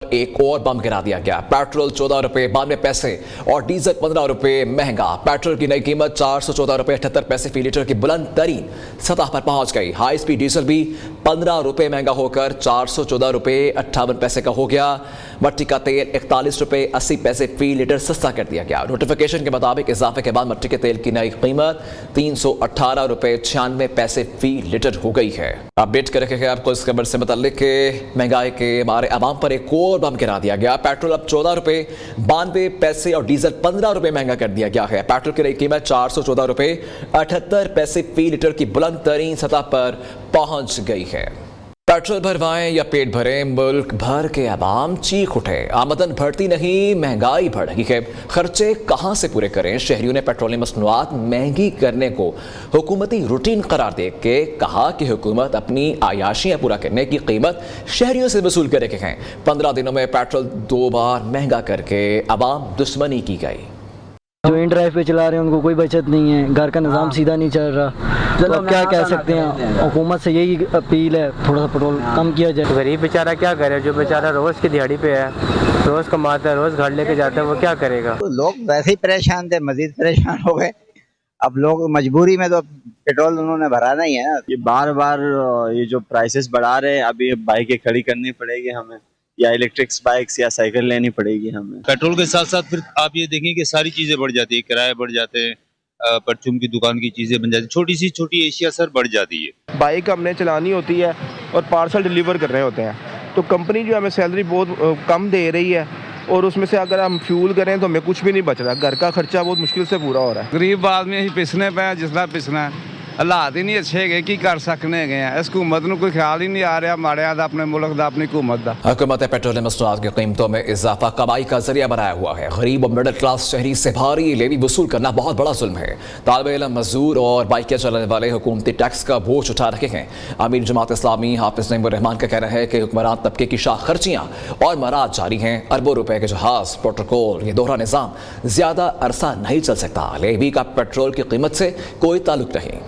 एक और बम गिरा दिया गया। पेट्रोल 14 रुपए 92 पैसे और डीजल 15 रुपए महंगा। पेट्रोल की नई कीमत 414 रुपए 78 पैसे फी लीटर की बुलंद तरीन सतह पर पहुंच गई। हाई स्पीड डीजल भी 15 रुपए महंगा होकर 414 रुपए 58 पैसे का हो गया। मट्टी का तेल 41 रुपए 80 पैसे फी लीटर सस्ता कर दिया गया। नोटिफिकेशन के मुताबिक इजाफे के बाद मट्टी के तेल की नई कीमत 318 रुपए 96 पैसे फी लीटर हो गई है। अपडेट कर रखेंगे आपको इस खबर से मुताल्लिक महंगाई के मारे अवाम पर एक और बम गिरा दिया गया। पेट्रोल अब 14 रुपए 92 पैसे और डीजल 15 रुपए महंगा कर दिया गया है। पेट्रोल की नई कीमत 414 रुपए 78 पैसे फी लीटर की बुलंद तरीन सतह पर पहुंच गई है। पेट्रोल भरवाएं या पेट भरें, मुल्क भर के अवाम चीख उठे। आमदन बढ़ती नहीं, महंगाई बढ़ रही है। खर्चे कहां से पूरे करें? शहरियों ने पेट्रोलियम मसनूआत महंगी करने को हुकूमती रूटीन करार दे के कहा कि हुकूमत अपनी आयाशियां पूरा करने की कीमत शहरियों से वसूल कर रहे हैं। 15 दिनों में पेट्रोल 2 बार महंगा करके अवाम दुश्मनी की गई। जो इन ड्राइव पे चला रहे हैं उनको कोई बचत नहीं है, घर का निज़ाम सीधा नहीं चल रहा। तो अब क्या कह सकते हैं, हुकूमत से यही अपील है थोड़ा सा पेट्रोल कम किया जाए। गरीब बेचारा क्या करे, जो बेचारा रोज़ की दिहाड़ी पे है, रोज़ कमाता है, रोज़ घर लेके जाता है, वो क्या करेगा। तो लोग वैसे ही परेशान थे, मजीद परेशान हो गए। अब लोग मजबूरी में तो पेट्रोल उन्होंने भराना ही है ना। ये बार बार ये जो प्राइसेस बढ़ा रहे हैं, अब ये बाइकें खड़ी करनी पड़ेगी हमें, या इलेक्ट्रिक बाइक्स या साइकिल लेनी पड़ेगी हमें। पेट्रोल के साथ साथ फिर आप ये देखें कि सारी चीज़ें बढ़ जाती है, किराए बढ़ जाते हैं, परचून की दुकान की चीज़ें बन जाती है, छोटी सी छोटी एशिया सर बढ़ जाती है। बाइक हमने चलानी होती है और पार्सल डिलीवर करने होते हैं, तो कंपनी जो हमें सैलरी बहुत कम दे रही है और उसमें से अगर हम फ्यूल करें तो हमें कुछ भी नहीं बच रहा। घर का खर्चा बहुत मुश्किल से पूरा हो रहा है। गरीब आदमी अं पिसने पे जिसना पिसना हालात ही नहीं अच्छे है की कर सकने गए। इस हुकूमत को कोई ख्याल ही नहीं आ रहा माड़िया दा, अपने मुल्क दा, अपनी हुकूमत दा। हुकूमत पेट्रोलियम मसनूआत की कीमतों में इजाफा कमाई का जरिया बनाया हुआ है। गरीब और मिडिल क्लास शहरी से भारी लेवी वसूल करना बहुत बड़ा जुल्म है। तालिबे इल्म, मजदूर और बाइकें चलाने वाले हुकूमती टैक्स का बोझ उठा रखे हैं। अमीर जमात इस्लामी हाफिज नईमुर रहमान का कहना है कि हुक्मरान तबके की शाह खर्चियाँ और मराद जारी हैं। अरबों रुपए के जहाज, प्रोटोकॉल, ये दोहरा निज़ाम ज्यादा अरसा नहीं चल सकता। लेवी का पेट्रोल की कीमत से कोई ताल्लुक नहीं।